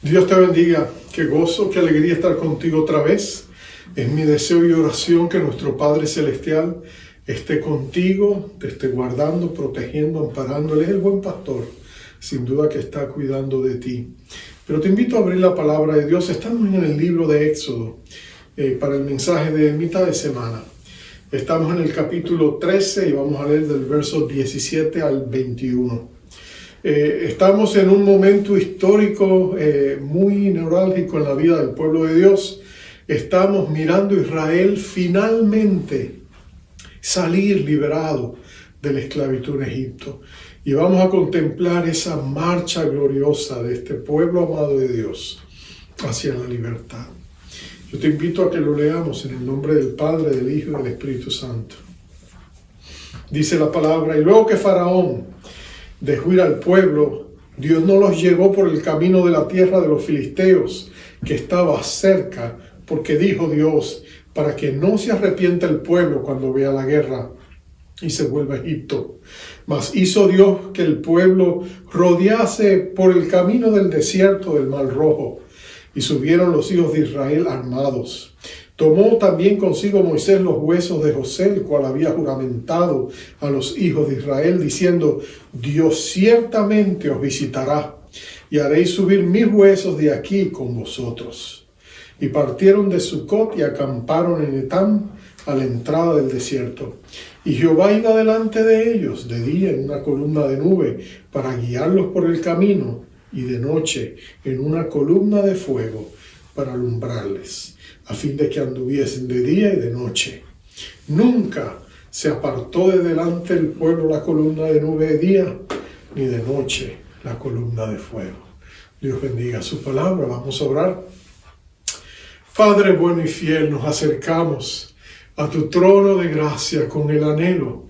Dios te bendiga, qué gozo, qué alegría estar contigo otra vez. Es mi deseo y oración que nuestro Padre Celestial esté contigo, te esté guardando, protegiendo, amparando. Él es el buen pastor, sin duda que está cuidando de ti. Pero te invito a abrir la palabra de Dios. Estamos en el libro de Éxodo para el mensaje de mitad de semana. Estamos en el capítulo 13 y vamos a leer del verso 17 al 21. Estamos en un momento histórico muy neurálgico en la vida del pueblo de Dios. Estamos mirando a Israel finalmente salir liberado de la esclavitud en Egipto. Y vamos a contemplar esa marcha gloriosa de este pueblo amado de Dios hacia la libertad. Yo te invito a que lo leamos en el nombre del Padre, del Hijo y del Espíritu Santo. Dice la palabra: y luego que Faraón dejó ir al pueblo, Dios no los llevó por el camino de la tierra de los filisteos, que estaba cerca, porque dijo Dios, para que no se arrepienta el pueblo cuando vea la guerra y se vuelva a Egipto. Mas hizo Dios que el pueblo rodease por el camino del desierto del Mar Rojo, y subieron los hijos de Israel armados. Tomó también consigo Moisés los huesos de José, el cual había juramentado a los hijos de Israel, diciendo: Dios ciertamente os visitará, y haréis subir mis huesos de aquí con vosotros. Y partieron de Sucot y acamparon en Etam, a la entrada del desierto. Y Jehová iba delante de ellos de día en una columna de nube para guiarlos por el camino, y de noche en una columna de fuego para alumbrarles, a fin de que anduviesen de día y de noche. Nunca se apartó de delante del pueblo la columna de nube de día, ni de noche la columna de fuego. Dios bendiga su palabra. Vamos a orar. Padre bueno y fiel, nos acercamos a tu trono de gracia con el anhelo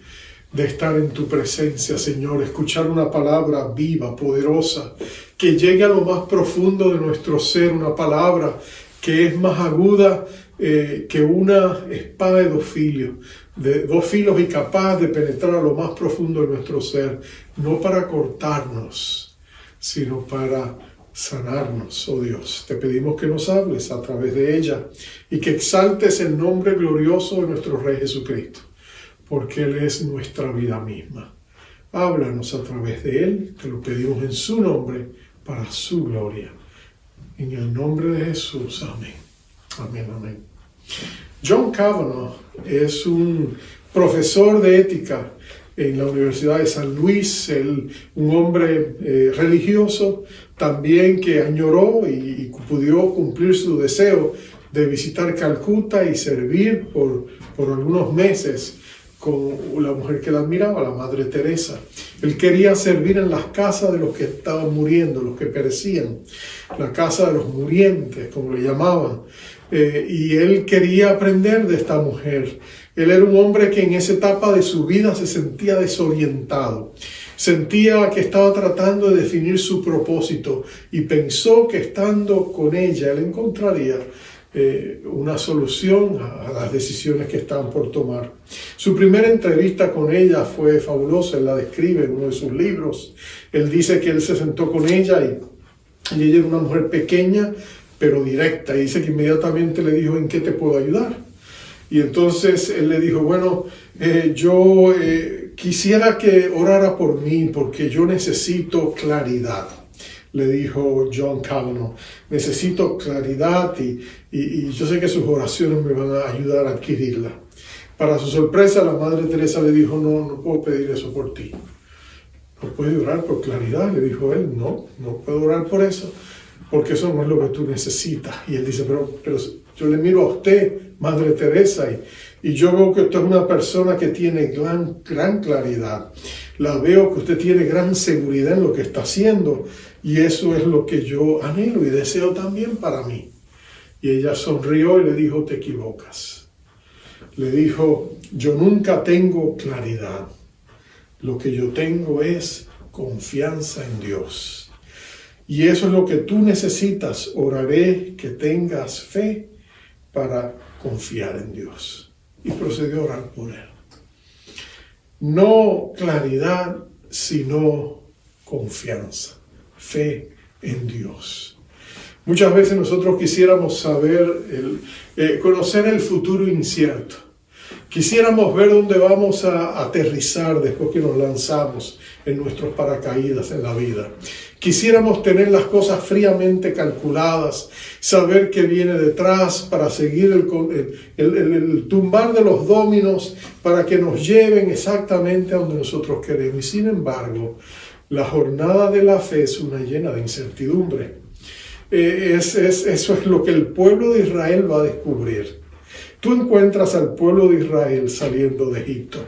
de estar en tu presencia, Señor, escuchar una palabra viva, poderosa, que llegue a lo más profundo de nuestro ser, una palabra que es más aguda que una espada de dos filos y capaz de penetrar a lo más profundo de nuestro ser, no para cortarnos, sino para sanarnos, oh Dios. Te pedimos que nos hables a través de ella y que exaltes el nombre glorioso de nuestro Rey Jesucristo, porque Él es nuestra vida misma. Háblanos a través de Él, te lo pedimos en su nombre, para su gloria. En el nombre de Jesús, amén. Amén, amén. John Kavanaugh es un profesor de ética en la Universidad de San Luis, un hombre religioso también que añoró y pudo cumplir su deseo de visitar Calcuta y servir por algunos meses con la mujer que la admiraba, la Madre Teresa. Él quería servir en las casas de los que estaban muriendo, los que perecían, la casa de los murientes, como le llamaban. Y él quería aprender de esta mujer. Él era un hombre que en esa etapa de su vida se sentía desorientado. Sentía que estaba tratando de definir su propósito y pensó que estando con ella él encontraría una solución a las decisiones que estaban por tomar. Su primera entrevista con ella fue fabulosa. Él la describe en uno de sus libros. Él dice que él se sentó con ella y ella era una mujer pequeña pero directa, y dice que inmediatamente le dijo: ¿en qué te puedo ayudar? Y entonces él le dijo: bueno, yo quisiera que orara por mí porque yo necesito claridad. Le dijo John Kavanaugh: necesito claridad y yo sé que sus oraciones me van a ayudar a adquirirla. Para su sorpresa, la Madre Teresa le dijo: no puedo pedir eso por ti. ¿No puede orar por claridad? Le dijo él: no puedo orar por eso, porque eso no es lo que tú necesitas. Y él dice: pero yo le miro a usted, Madre Teresa, y yo veo que usted es una persona que tiene gran claridad. La veo que usted tiene gran seguridad en lo que está haciendo, y eso es lo que yo anhelo y deseo también para mí. Y ella sonrió y le dijo: te equivocas. Le dijo: yo nunca tengo claridad. Lo que yo tengo es confianza en Dios. Y eso es lo que tú necesitas. Oraré que tengas fe para confiar en Dios. Y procedió a orar por él. No claridad, sino confianza, fe en Dios. Muchas veces nosotros quisiéramos saber, conocer el futuro incierto. Quisiéramos ver dónde vamos a aterrizar después que nos lanzamos en nuestros paracaídas en la vida. Quisiéramos tener las cosas fríamente calculadas, saber qué viene detrás para seguir el tumbar de los dominos para que nos lleven exactamente a donde nosotros queremos. Y sin embargo, la jornada de la fe es una llena de incertidumbre. Eso es lo que el pueblo de Israel va a descubrir. Tú encuentras al pueblo de Israel saliendo de Egipto.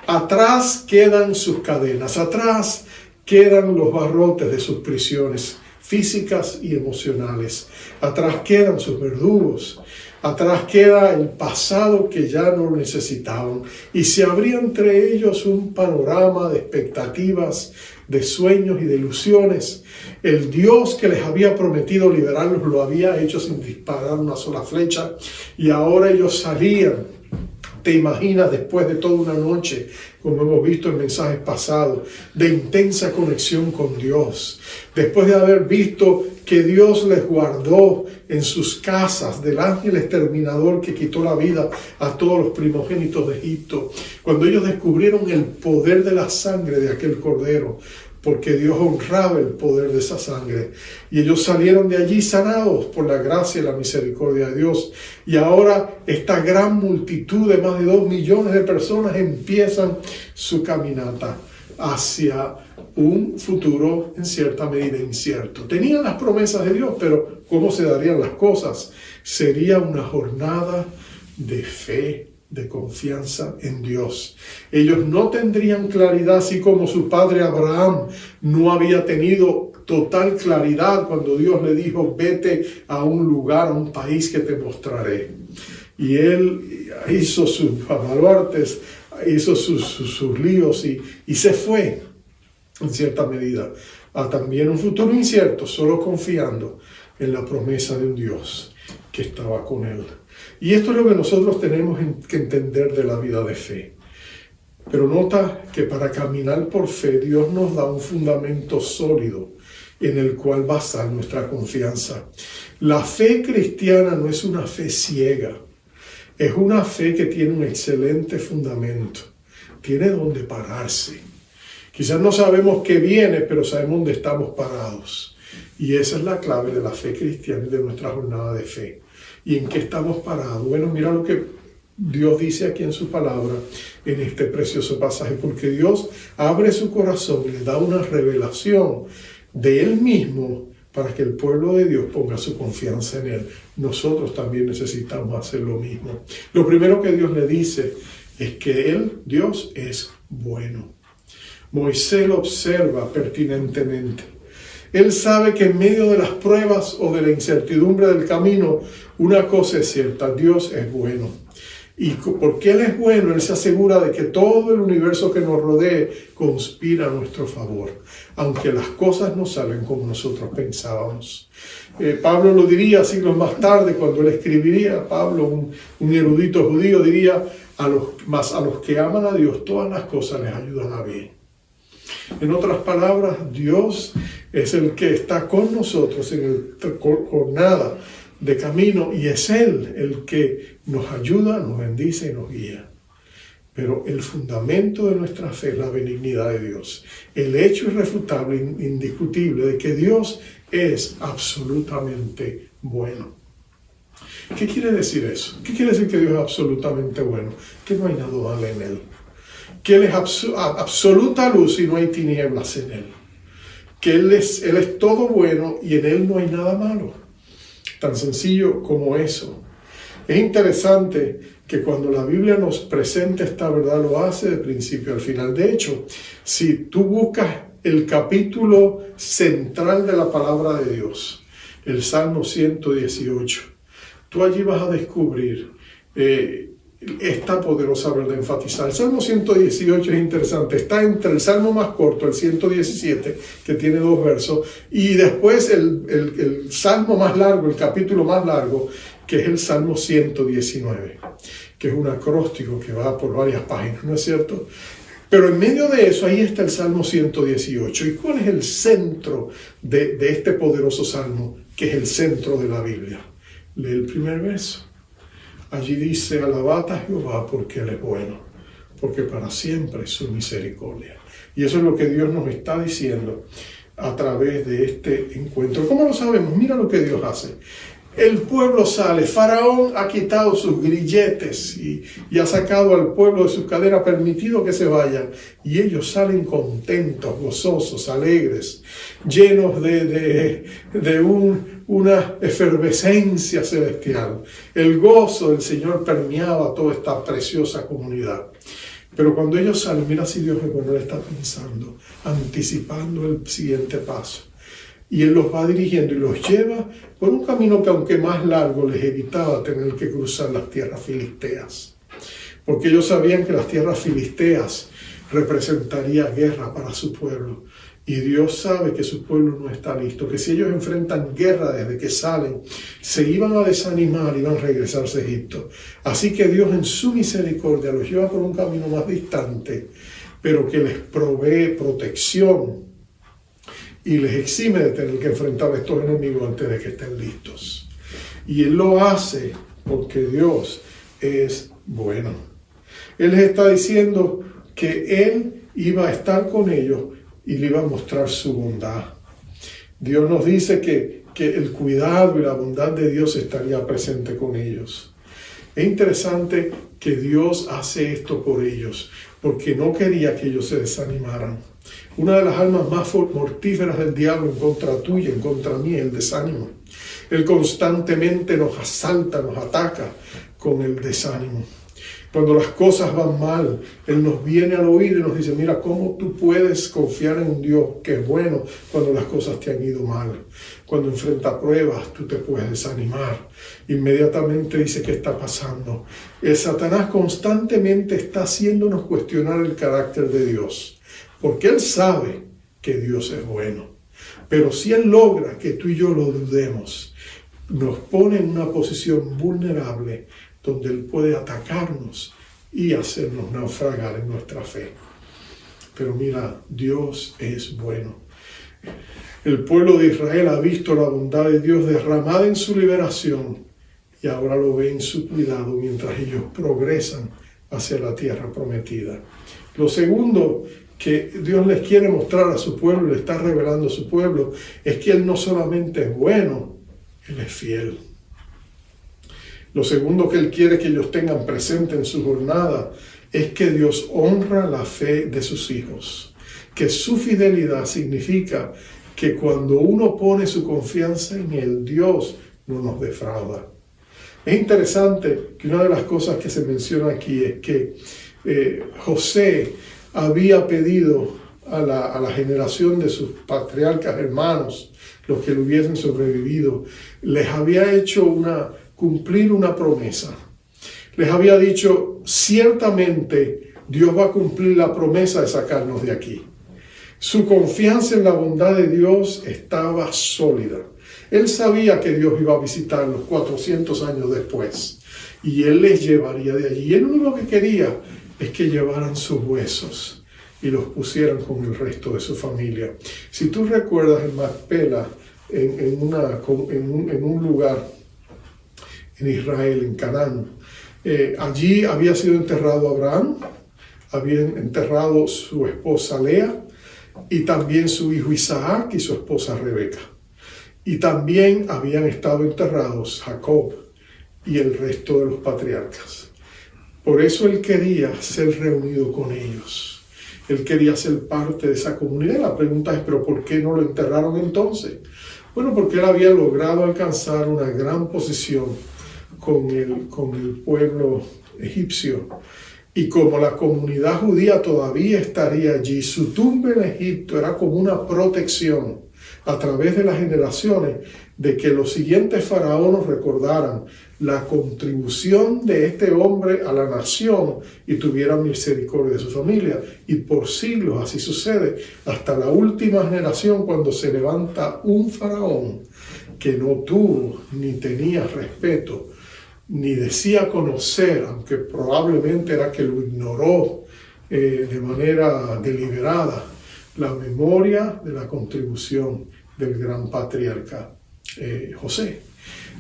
Atrás quedan sus cadenas, atrás quedan los barrotes de sus prisiones físicas y emocionales. Atrás quedan sus verdugos. Atrás queda el pasado que ya no necesitaban. Y se abría entre ellos un panorama de expectativas, de sueños y de ilusiones. El Dios que les había prometido liberarlos lo había hecho sin disparar una sola flecha. Y ahora ellos salían. Te imaginas, después de toda una noche, como hemos visto en mensajes pasados, de intensa conexión con Dios. Después de haber visto que Dios les guardó en sus casas del ángel exterminador que quitó la vida a todos los primogénitos de Egipto. Cuando ellos descubrieron el poder de la sangre de aquel cordero, porque Dios honraba el poder de esa sangre. Y ellos salieron de allí sanados por la gracia y la misericordia de Dios. Y ahora esta gran multitud de más de 2 millones de personas empiezan su caminata hacia un futuro en cierta medida incierto. Tenían las promesas de Dios, pero ¿cómo se darían las cosas? Sería una jornada de fe, de confianza en Dios. Ellos no tendrían claridad, así como su padre Abraham no había tenido total claridad cuando Dios le dijo, vete a un lugar, a un país que te mostraré. Y él hizo sus baluartes, hizo sus líos y se fue, en cierta medida, a también un futuro incierto, solo confiando en la promesa de un Dios que estaba con él. Y esto es lo que nosotros tenemos que entender de la vida de fe. Pero nota que para caminar por fe, Dios nos da un fundamento sólido en el cual basar nuestra confianza. La fe cristiana no es una fe ciega, es una fe que tiene un excelente fundamento, tiene donde pararse. Quizás no sabemos qué viene, pero sabemos dónde estamos parados. Y esa es la clave de la fe cristiana y de nuestra jornada de fe. ¿Y en qué estamos parados? Bueno, mira lo que Dios dice aquí en su palabra, en este precioso pasaje, porque Dios abre su corazón y le da una revelación de Él mismo para que el pueblo de Dios ponga su confianza en Él. Nosotros también necesitamos hacer lo mismo. Lo primero que Dios le dice es que Él, Dios, es bueno. Moisés lo observa pertinentemente. Él sabe que en medio de las pruebas o de la incertidumbre del camino, una cosa es cierta, Dios es bueno. Y porque Él es bueno, Él se asegura de que todo el universo que nos rodee conspira a nuestro favor, aunque las cosas no salen como nosotros pensábamos. Pablo lo diría siglos más tarde, cuando él escribiría, Pablo, un erudito judío, diría, a los que aman a Dios, todas las cosas les ayudan a bien. En otras palabras, Dios es el que está con nosotros en la jornada de camino y es Él el que nos ayuda, nos bendice y nos guía. Pero el fundamento de nuestra fe es la benignidad de Dios. El hecho irrefutable, indiscutible, de que Dios es absolutamente bueno. ¿Qué quiere decir eso? ¿Qué quiere decir que Dios es absolutamente bueno? Que no hay nada malo en Él. Que Él es absoluta luz y no hay tinieblas en Él. Que Él es todo bueno y en Él no hay nada malo. Tan sencillo como eso. Es interesante que cuando la Biblia nos presenta esta verdad, lo hace de principio al final. De hecho, si tú buscas el capítulo central de la palabra de Dios, el Salmo 118, tú allí vas a descubrir esta poderosa verdad enfatizada. El Salmo 118 es interesante, está entre el Salmo más corto, el 117, que tiene 2 versos, y después el Salmo más largo, el capítulo más largo, que es el Salmo 119, que es un acróstico que va por varias páginas, ¿no es cierto? Pero en medio de eso, ahí está el Salmo 118. ¿Y cuál es el centro de este poderoso Salmo, que es el centro de la Biblia? Lee el primer verso. allí dice: alabad a Jehová porque Él es bueno, porque para siempre es su misericordia. Y eso es lo que Dios nos está diciendo a través de este encuentro. ¿Cómo lo sabemos? Mira lo que Dios hace. El pueblo sale, Faraón ha quitado sus grilletes y ha sacado al pueblo de sus cadenas, ha permitido que se vayan, y ellos salen contentos, gozosos, alegres, llenos de una efervescencia celestial. El gozo del Señor permeaba toda esta preciosa comunidad. Pero cuando ellos salen, mira si Dios es bueno, Él está pensando, anticipando el siguiente paso. Y Él los va dirigiendo y los lleva por un camino que, aunque más largo, les evitaba tener que cruzar las tierras filisteas. Porque ellos sabían que las tierras filisteas representarían guerra para su pueblo. Y Dios sabe que su pueblo no está listo, que si ellos enfrentan guerra desde que salen, se iban a desanimar y iban a regresarse a Egipto. Así que Dios, en su misericordia, los lleva por un camino más distante, pero que les provee protección y les exime de tener que enfrentar a estos enemigos antes de que estén listos. Y Él lo hace porque Dios es bueno. Él les está diciendo que Él iba a estar con ellos y le iba a mostrar su bondad. Dios nos dice que el cuidado y la bondad de Dios estaría presente con ellos. Es interesante que Dios hace esto por ellos, porque no quería que ellos se desanimaran. Una de las armas más mortíferas del diablo en contra tuya, en contra mí, es el desánimo. Él constantemente nos asalta, nos ataca con el desánimo. Cuando las cosas van mal, Él nos viene al oído y nos dice: mira, ¿cómo tú puedes confiar en Dios, que es bueno, cuando las cosas te han ido mal? Cuando enfrentas pruebas, tú te puedes desanimar. Inmediatamente dice: ¿qué está pasando? El Satanás constantemente está haciéndonos cuestionar el carácter de Dios, porque Él sabe que Dios es bueno. Pero si Él logra que tú y yo lo dudemos, nos pone en una posición vulnerable, donde Él puede atacarnos y hacernos naufragar en nuestra fe. Pero mira, Dios es bueno. El pueblo de Israel ha visto la bondad de Dios derramada en su liberación y ahora lo ve en su cuidado mientras ellos progresan hacia la tierra prometida. Lo segundo que Dios les quiere mostrar a su pueblo, le está revelando a su pueblo, es que Él no solamente es bueno, Él es fiel. Lo segundo que Él quiere que ellos tengan presente en su jornada es que Dios honra la fe de sus hijos. Que su fidelidad significa que cuando uno pone su confianza en Él, Dios no nos defrauda. Es interesante que una de las cosas que se menciona aquí es que José había pedido a la generación de sus patriarcas hermanos, los que le hubiesen sobrevivido, les había hecho cumplir una promesa. Les había dicho: ciertamente Dios va a cumplir la promesa de sacarnos de aquí. Su confianza en la bondad de Dios estaba sólida. Él sabía que Dios iba a visitarlos 400 años después y Él les llevaría de allí. Y Él lo único que quería es que llevaran sus huesos y los pusieran con el resto de su familia. Si tú recuerdas en Macpela, en un lugar en Israel, en Canaán, allí había sido enterrado Abraham, habían enterrado su esposa Lea y también su hijo Isaac y su esposa Rebeca. Y también habían estado enterrados Jacob y el resto de los patriarcas. Por eso Él quería ser reunido con ellos. Él quería ser parte de esa comunidad. La pregunta es: ¿pero por qué no lo enterraron entonces? Bueno, porque Él había logrado alcanzar una gran posición con el pueblo egipcio. Y como la comunidad judía todavía estaría allí, su tumba en Egipto era como una protección a través de las generaciones, de que los siguientes faraones recordaran la contribución de este hombre a la nación y tuvieran misericordia de su familia. Y por siglos así sucede, hasta la última generación, cuando se levanta un faraón que no tuvo ni tenía respeto, ni decía conocer, aunque probablemente era que lo ignoró de manera deliberada, la memoria de la contribución del gran patriarca José.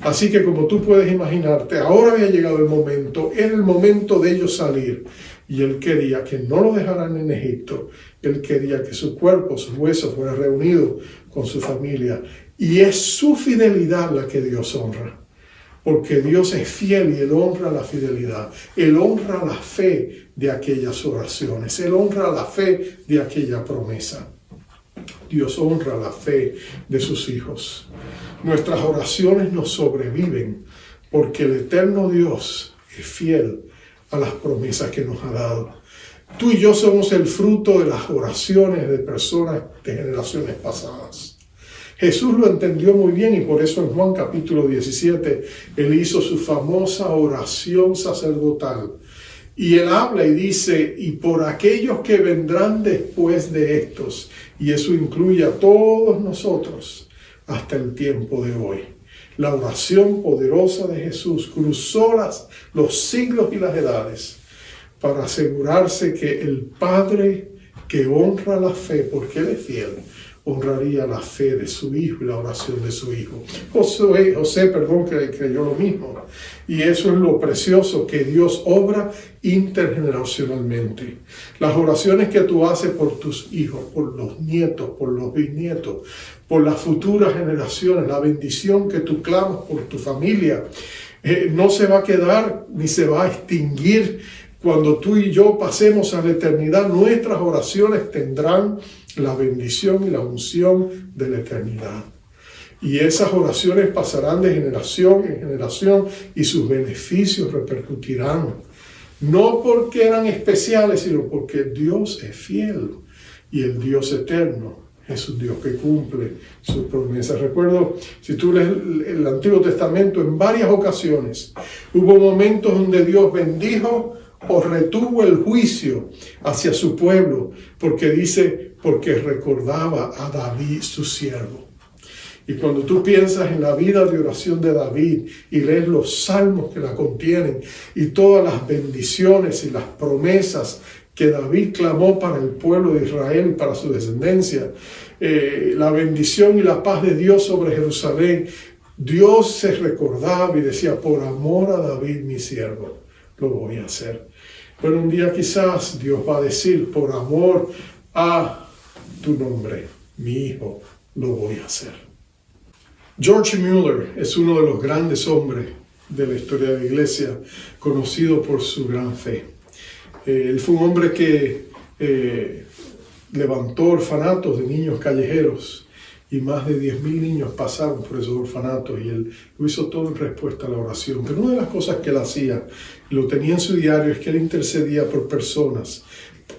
Así que como tú puedes imaginarte, ahora había llegado el momento, era el momento de ellos salir. Y él quería que no lo dejaran en Egipto. Él quería que su cuerpo, sus huesos fueran reunidos con su familia. Y es su fidelidad la que Dios honra. Porque Dios es fiel y Él honra la fidelidad. Él honra la fe de aquellas oraciones. Él honra la fe de aquella promesa. Dios honra la fe de sus hijos. Nuestras oraciones nos sobreviven porque el eterno Dios es fiel a las promesas que nos ha dado. Tú y yo somos el fruto de las oraciones de personas de generaciones pasadas. Jesús lo entendió muy bien y por eso en Juan capítulo 17, Él hizo su famosa oración sacerdotal. Y Él habla y dice, y por aquellos que vendrán después de estos, y eso incluye a todos nosotros hasta el tiempo de hoy. La oración poderosa de Jesús cruzó los siglos y las edades para asegurarse que el Padre que honra la fe, porque Él es fiel, honraría la fe de su Hijo y la oración de su Hijo. José, creyó lo mismo. Y eso es lo precioso, que Dios obra intergeneracionalmente. Las oraciones que tú haces por tus hijos, por los nietos, por los bisnietos, por las futuras generaciones, la bendición que tú clamas por tu familia, no se va a quedar ni se va a extinguir. Cuando tú y yo pasemos a la eternidad, nuestras oraciones tendrán la bendición y la unción de la eternidad. Y esas oraciones pasarán de generación en generación y sus beneficios repercutirán. No porque eran especiales, sino porque Dios es fiel y el Dios eterno es un Dios que cumple sus promesas. Recuerdo, si tú lees el Antiguo Testamento, en varias ocasiones hubo momentos donde Dios bendijo o retuvo el juicio hacia su pueblo, porque recordaba a David, su siervo. Y cuando tú piensas en la vida de oración de David y lees los salmos que la contienen y todas las bendiciones y las promesas que David clamó para el pueblo de Israel y para su descendencia, la bendición y la paz de Dios sobre Jerusalén, Dios se recordaba y decía, por amor a David mi siervo, lo voy a hacer. Pero un día quizás Dios va a decir, por amor a tu nombre, mi hijo, lo voy a hacer. George Mueller es uno de los grandes hombres de la historia de la iglesia, conocido por su gran fe. Él fue un hombre que levantó orfanatos de niños callejeros y más de 10.000 niños pasaron por esos orfanatos y él lo hizo todo en respuesta a la oración. Pero una de las cosas que él hacía, y lo tenía en su diario, es que él intercedía por personas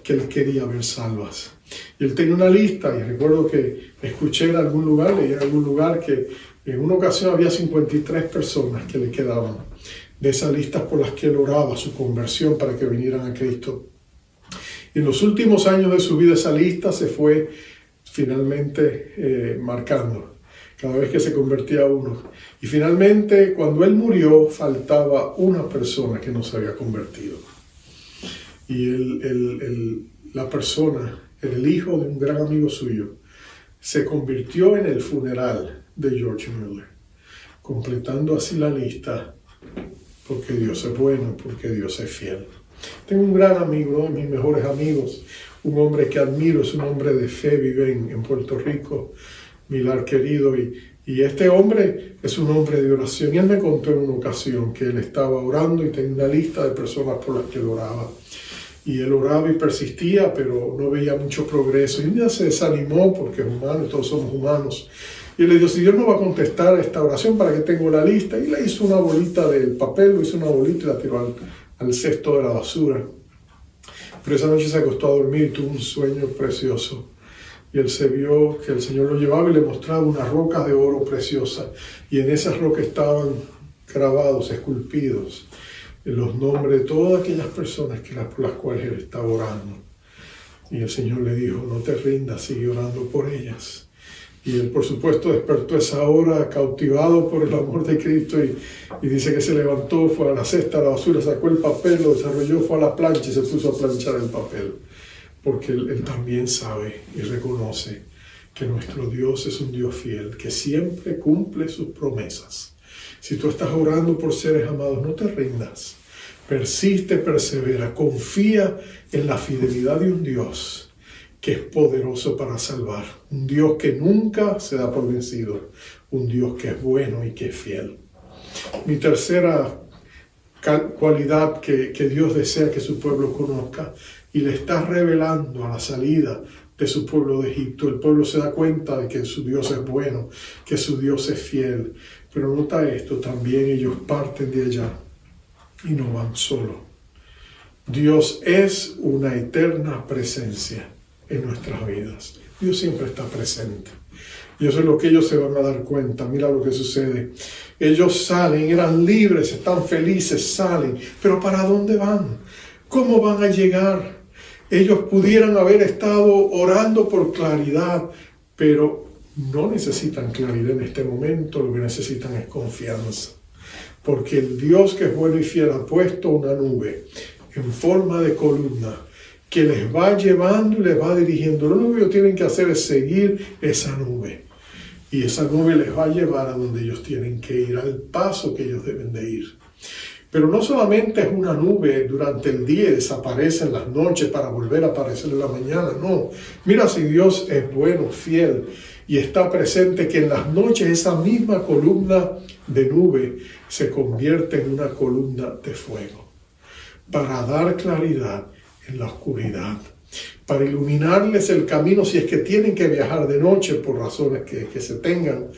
que él quería ver salvas. Y él tenía una lista, y recuerdo que escuché en algún lugar, leí en algún lugar que en una ocasión había 53 personas que le quedaban de esas listas por las que él oraba su conversión para que vinieran a Cristo. Y en los últimos años de su vida esa lista se fue finalmente marcando cada vez que se convertía uno. Y finalmente, cuando él murió, faltaba una persona que no se había convertido. Y la persona, el hijo de un gran amigo suyo, se convirtió en el funeral de George Mueller, completando así la lista, porque Dios es bueno, porque Dios es fiel. Tengo un gran amigo, uno de mis mejores amigos, un hombre que admiro, es un hombre de fe, vive en Puerto Rico, Milar querido, y este hombre es un hombre de oración. Y él me contó en una ocasión que él estaba orando y tenía una lista de personas por las que él oraba. Y él oraba y persistía, pero no veía mucho progreso. Y un día se desanimó porque es humano, todos somos humanos. Y él le dijo, si Dios no va a contestar esta oración, ¿para qué tengo la lista? Y le hizo una bolita del papel, lo hizo una bolita y la tiró al cesto de la basura. Pero esa noche se acostó a dormir y tuvo un sueño precioso. Y él se vio que el Señor lo llevaba y le mostraba una roca de oro preciosa. Y en esa roca estaban grabados, esculpidos, los nombres de todas aquellas personas por las cuales él estaba orando. Y el Señor le dijo, no te rindas, sigue orando por ellas. Y él, por supuesto, despertó esa hora cautivado por el amor de Cristo y dice que se levantó, fue a la cesta, a la basura, sacó el papel, lo desarrolló, fue a la plancha y se puso a planchar el papel. Porque él también sabe y reconoce que nuestro Dios es un Dios fiel, que siempre cumple sus promesas. Si tú estás orando por seres amados, no te rindas. Persiste, persevera, confía en la fidelidad de un Dios que es poderoso para salvar. Un Dios que nunca se da por vencido. Un Dios que es bueno y que es fiel. Mi tercera cualidad que Dios desea que su pueblo conozca y le está revelando a la salida de su pueblo de Egipto. El pueblo se da cuenta de que su Dios es bueno, que su Dios es fiel. Pero nota esto, también ellos parten de allá y no van solos. Dios es una eterna presencia en nuestras vidas. Dios siempre está presente. Y eso es lo que ellos se van a dar cuenta. Mira lo que sucede. Ellos salen, eran libres, están felices, salen. Pero ¿para dónde van? ¿Cómo van a llegar? Ellos pudieran haber estado orando por claridad, pero no necesitan claridad en este momento. Lo que necesitan es confianza. Porque el Dios que es bueno y fiel ha puesto una nube en forma de columna que les va llevando y les va dirigiendo. Lo único que tienen que hacer es seguir esa nube. Y esa nube les va a llevar a donde ellos tienen que ir, al paso que ellos deben de ir. Pero no solamente es una nube durante el día y desaparece en las noches para volver a aparecer en la mañana, no. Mira si Dios es bueno, fiel y está presente, que en las noches esa misma columna de nube se convierte en una columna de fuego para dar claridad en la oscuridad, para iluminarles el camino si es que tienen que viajar de noche por razones que se tengan,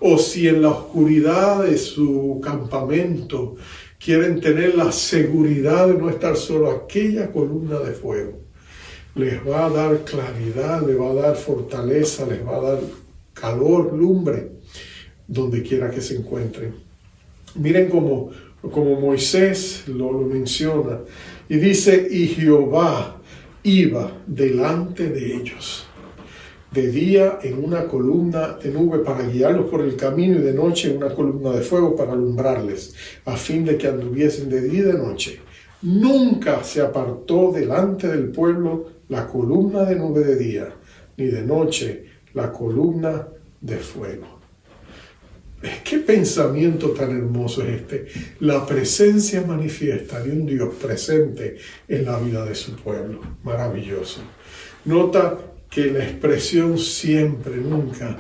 o si en la oscuridad de su campamento quieren tener la seguridad de no estar solo. Aquella columna de fuego les va a dar claridad, les va a dar fortaleza, les va a dar calor, lumbre, donde quiera que se encuentren. Miren como Moisés lo menciona, y dice, y Jehová iba delante de ellos, de día en una columna de nube para guiarlos por el camino, y de noche en una columna de fuego para alumbrarles, a fin de que anduviesen de día y de noche. Nunca se apartó delante del pueblo la columna de nube de día, ni de noche la columna de fuego. ¿Qué pensamiento tan hermoso es este? La presencia manifiesta de un Dios presente en la vida de su pueblo. Maravilloso. Nota que la expresión siempre, nunca,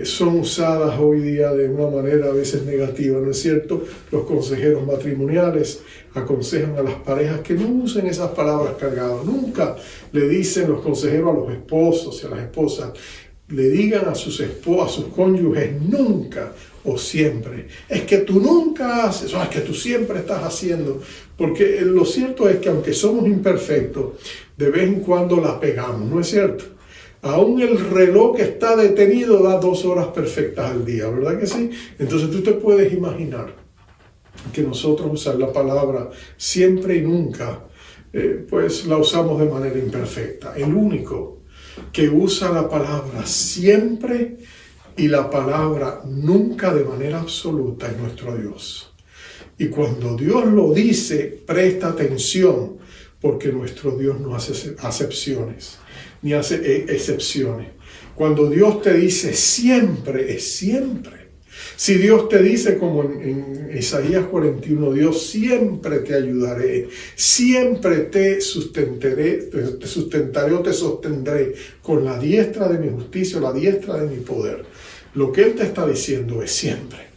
son usadas hoy día de una manera a veces negativa, ¿no es cierto? Los consejeros matrimoniales aconsejan a las parejas que no usen esas palabras cargadas. Nunca le dicen los consejeros a los esposos y a las esposas, le digan a sus cónyuges nunca o siempre. Es que tú nunca haces, o es que tú siempre estás haciendo. Porque lo cierto es que aunque somos imperfectos, de vez en cuando la pegamos, ¿no es cierto? Aún el reloj que está detenido da 2 horas perfectas al día, ¿verdad que sí? Entonces tú te puedes imaginar que nosotros usar la palabra siempre y nunca, pues la usamos de manera imperfecta. El único que usa la palabra siempre y la palabra nunca de manera absoluta es nuestro Dios. Y cuando Dios lo dice, presta atención, porque nuestro Dios no hace acepciones, ni hace excepciones. Cuando Dios te dice siempre, es siempre. Si Dios te dice, como en Isaías 41, Dios siempre te ayudaré, siempre te sustentaré o te sostendré con la diestra de mi justicia, la diestra de mi poder. Lo que Él te está diciendo es siempre.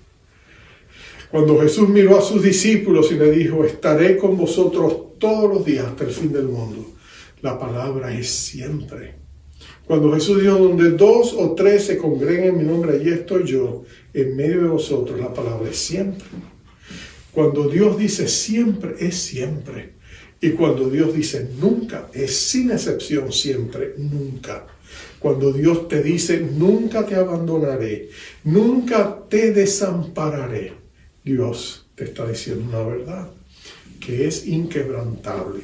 Cuando Jesús miró a sus discípulos y le dijo, estaré con vosotros todos los días hasta el fin del mundo, la palabra es siempre. Cuando Jesús dijo, donde 2 o 3 se congreguen en mi nombre, allí estoy yo, en medio de vosotros, la palabra es siempre. Cuando Dios dice siempre, es siempre. Y cuando Dios dice nunca, es sin excepción siempre, nunca. Cuando Dios te dice, nunca te abandonaré, nunca te desampararé, Dios te está diciendo una verdad que es inquebrantable.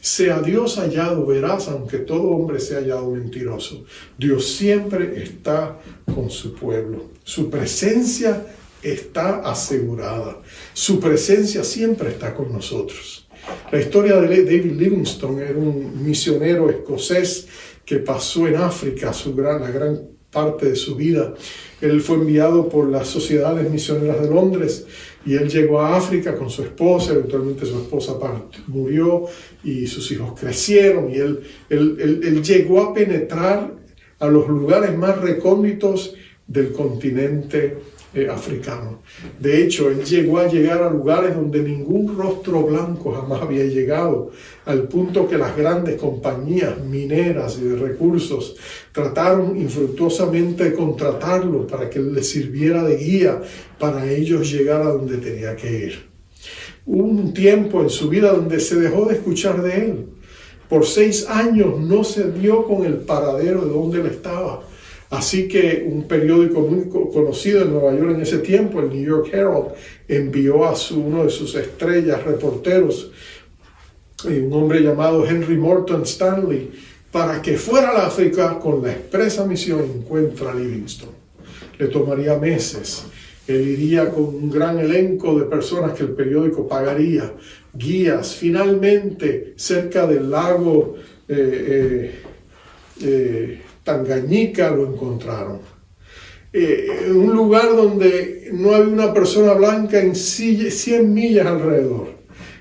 Sea Dios hallado veraz, aunque todo hombre sea hallado mentiroso. Dios siempre está con su pueblo. Su presencia está asegurada. Su presencia siempre está con nosotros. La historia de David Livingstone era un misionero escocés que pasó en África la gran parte de su vida. Él fue enviado por las sociedades misioneras de Londres y él llegó a África con su esposa. Eventualmente su esposa murió y sus hijos crecieron, y él llegó a penetrar a los lugares más recónditos del continente africano. De hecho, él llegó a llegar a lugares donde ningún rostro blanco jamás había llegado, al punto que las grandes compañías mineras y de recursos trataron infructuosamente de contratarlo para que él les sirviera de guía para ellos llegar a donde tenía que ir. Hubo un tiempo en su vida donde se dejó de escuchar de él. Por 6 años no se dio con el paradero de donde él estaba. Así que un periódico muy conocido en Nueva York en ese tiempo, el New York Herald, envió a uno de sus estrellas reporteros, un hombre llamado Henry Morton Stanley, para que fuera a África con la expresa misión: encuentra a Livingstone. Le tomaría meses. Él iría con un gran elenco de personas que el periódico pagaría, guías. Finalmente, cerca del lago Tangañika, lo encontraron. Un lugar donde no había una persona blanca en 100 millas alrededor.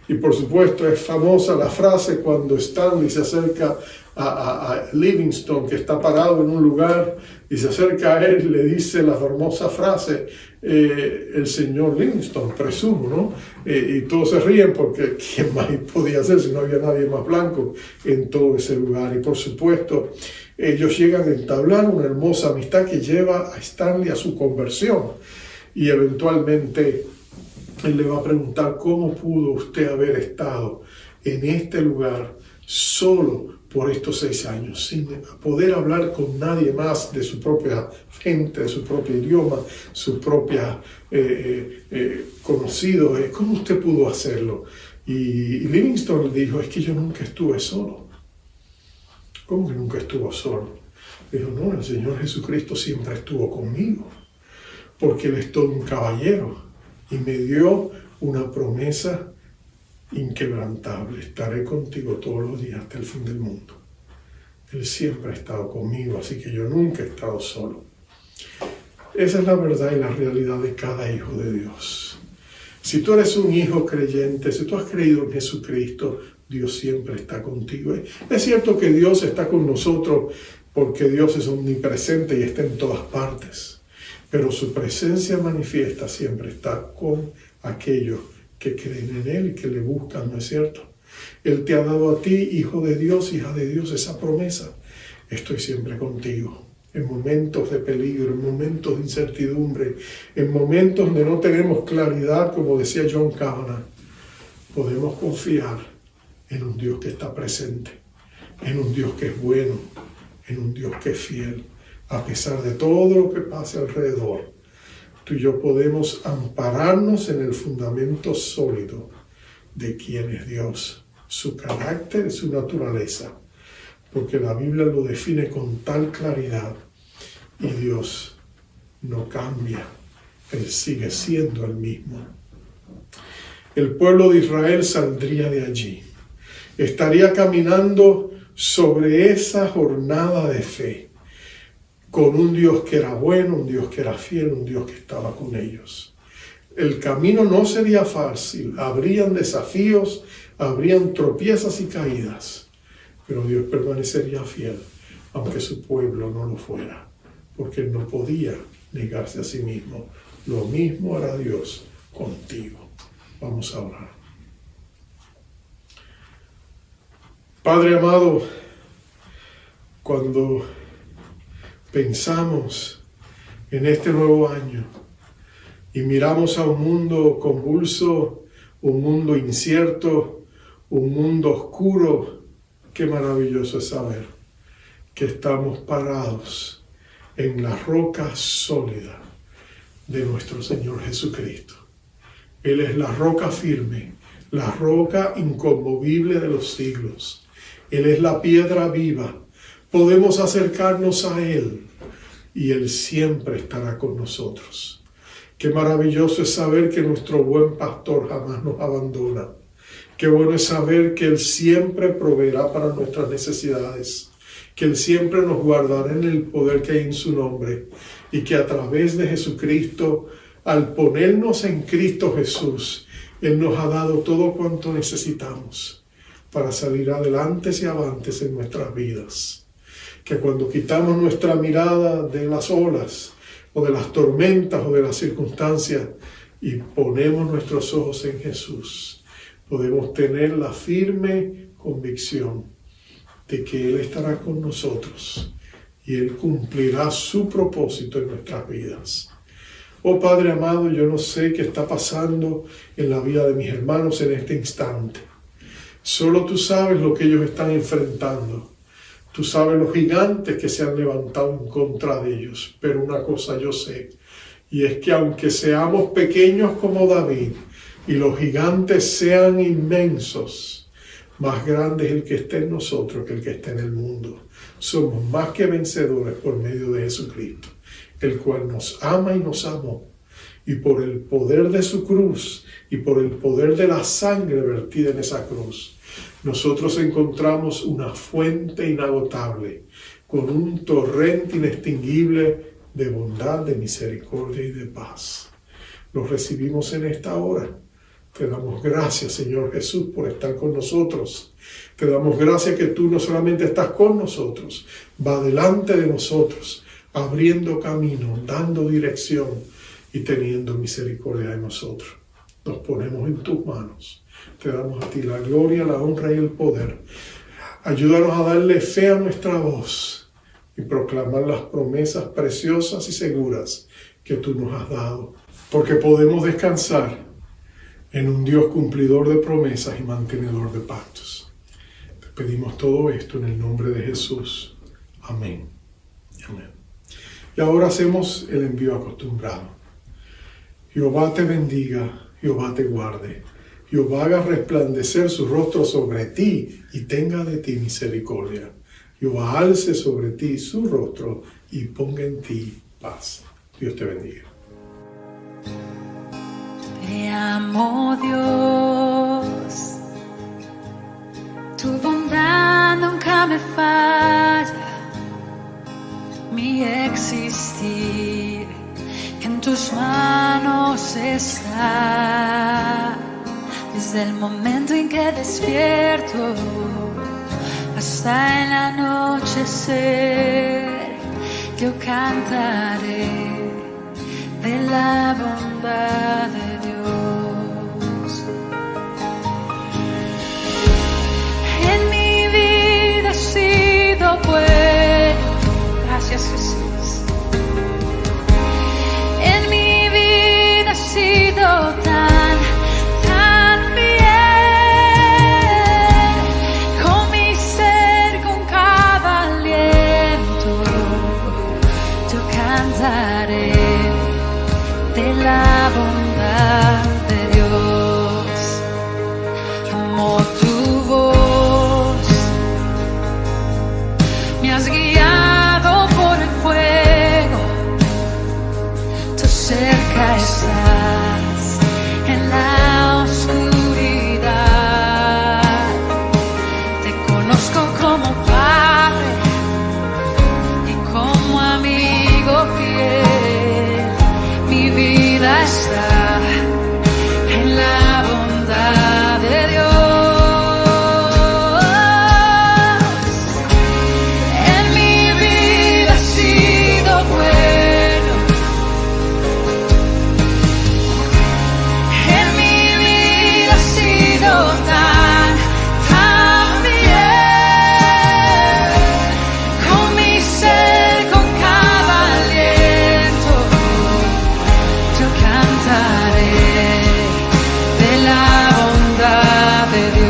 Y por supuesto es famosa la frase cuando Stanley se acerca a Livingstone, que está parado en un lugar, y se acerca a él y le dice la famosa frase: el señor Livingstone, presumo, ¿no? Y todos se ríen porque ¿quién más podía ser si no había nadie más blanco en todo ese lugar? Y por supuesto ellos llegan a entablar una hermosa amistad que lleva a Stanley a su conversión, y eventualmente él le va a preguntar: ¿cómo pudo usted haber estado en este lugar solo por estos 6 años, sin poder hablar con nadie más de su propia gente, de su propio idioma, su propia conocido? ¿Cómo usted pudo hacerlo? Y Livingstone le dijo: es que yo nunca estuve solo. ¿Cómo que nunca estuvo solo? Dijo: no, el Señor Jesucristo siempre estuvo conmigo, porque Él es todo un caballero y me dio una promesa inquebrantable: estaré contigo todos los días hasta el fin del mundo. Él siempre ha estado conmigo, así que yo nunca he estado solo. Esa es la verdad y la realidad de cada hijo de Dios. Si tú eres un hijo creyente, si tú has creído en Jesucristo, Dios siempre está contigo. Es cierto que Dios está con nosotros porque Dios es omnipresente y está en todas partes, pero su presencia manifiesta siempre está con aquellos que creen en Él y que le buscan, ¿no es cierto? Él te ha dado a ti, hijo de Dios, hija de Dios, esa promesa: estoy siempre contigo. En momentos de peligro, en momentos de incertidumbre, en momentos donde no tenemos claridad, como decía John Kavanagh, podemos confiar en un Dios que está presente, en un Dios que es bueno, en un Dios que es fiel. A pesar de todo lo que pase alrededor, tú y yo podemos ampararnos en el fundamento sólido de quién es Dios, su carácter y su naturaleza, porque la Biblia lo define con tal claridad, y Dios no cambia, Él sigue siendo el mismo. El pueblo de Israel saldría de allí, estaría caminando sobre esa jornada de fe, con un Dios que era bueno, un Dios que era fiel, un Dios que estaba con ellos. El camino no sería fácil, habrían desafíos, habrían tropiezas y caídas, pero Dios permanecería fiel, aunque su pueblo no lo fuera, porque Él no podía negarse a sí mismo. Lo mismo hará Dios contigo. Vamos a orar. Padre amado, cuando pensamos en este nuevo año y miramos a un mundo convulso, un mundo incierto, un mundo oscuro, qué maravilloso es saber que estamos parados en la roca sólida de nuestro Señor Jesucristo. Él es la roca firme, la roca inconmovible de los siglos. Él es la piedra viva. Podemos acercarnos a Él y Él siempre estará con nosotros. Qué maravilloso es saber que nuestro buen pastor jamás nos abandona. Qué bueno es saber que Él siempre proveerá para nuestras necesidades. que Él siempre nos guardará en el poder que hay en su nombre y que a través de Jesucristo, al ponernos en Cristo Jesús, Él nos ha dado todo cuanto necesitamos para salir adelante y avantes en nuestras vidas. Que cuando quitamos nuestra mirada de las olas o de las tormentas o de las circunstancias y ponemos nuestros ojos en Jesús, podemos tener la firme convicción de que Él estará con nosotros y Él cumplirá su propósito en nuestras vidas. Oh Padre amado, yo no sé qué está pasando en la vida de mis hermanos en este instante. Solo tú sabes lo que ellos están enfrentando. Tú sabes los gigantes que se han levantado en contra de ellos. Pero una cosa yo sé, y es que aunque seamos pequeños como David y los gigantes sean inmensos, más grande es el que esté en nosotros que el que esté en el mundo. Somos más que vencedores por medio de Jesucristo, el cual nos ama y nos amó. Y por el poder de su cruz y por el poder de la sangre vertida en esa cruz, nosotros encontramos una fuente inagotable, con un torrente inextinguible de bondad, de misericordia y de paz. Lo recibimos en esta hora. Te damos gracias, Señor Jesús, por estar con nosotros. Te damos gracias que tú no solamente estás con nosotros, va delante de nosotros, abriendo camino, dando dirección y teniendo misericordia de nosotros. Nos ponemos en tus manos. Te damos a ti la gloria, la honra y el poder. Ayúdanos a darle fe a nuestra voz y proclamar las promesas preciosas y seguras que tú nos has dado. Porque podemos descansar en un Dios cumplidor de promesas y mantenedor de pactos. Te pedimos todo esto en el nombre de Jesús. Amén. Amén. Y ahora hacemos el envío acostumbrado. Jehová te bendiga, Jehová te guarde. Jehová haga resplandecer su rostro sobre ti y tenga de ti misericordia. Jehová alce sobre ti su rostro y ponga en ti paz. Dios te bendiga. Te amo, Dios, tu bondad nunca me falla, mi existir en tus manos está. Desde el momento en que despierto hasta el anochecer, yo cantaré de la bondad de Dios. En mi vida ha sido bueno, gracias Jesús. En mi vida ha sido tan bien, con mi ser, con cada aliento, yo cantaré de la bondad de Dios. Amo tu voz, me has guiado por el fuego, tú cerca estás en la oscuridad. Te conozco como Padre y como amigo fiel. Mi vida está en la bondad de Dios. En mi vida ha sido bueno. En mi vida ha sido tan bien. Con mi ser, con cada aliento, yo cantaré de la bondad de Dios.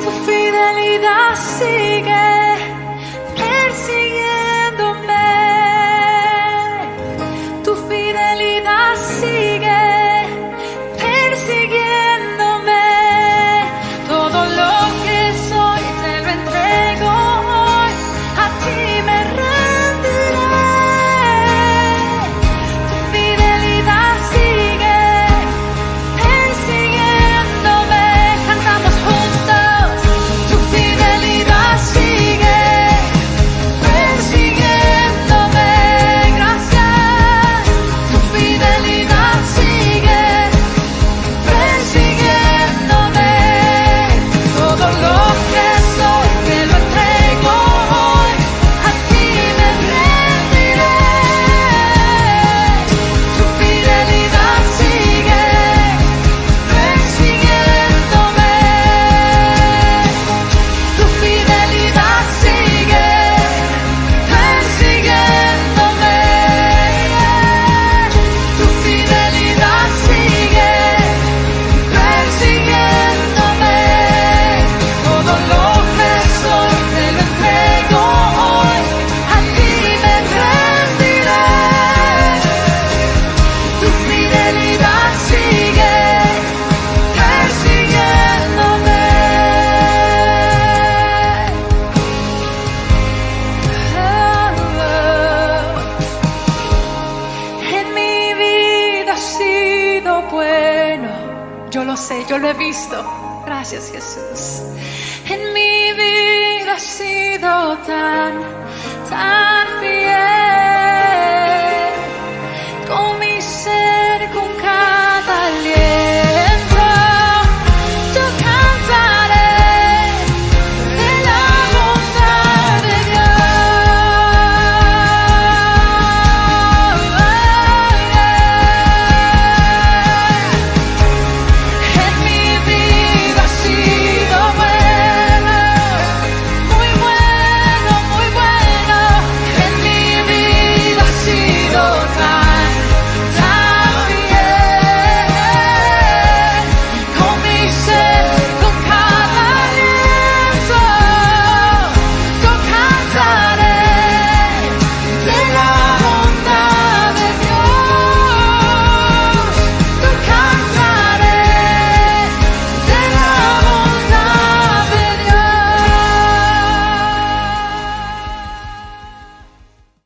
Tu fidelidad sigue persiguiéndome. Tu fidelidad sigue persiguiéndome. Todo lo que soy te lo entrego hoy, a ti me rendiré. Tu fidelidad bueno. Yo lo sé, yo lo he visto. Gracias, Jesús. En mi vida has sido tan fiel.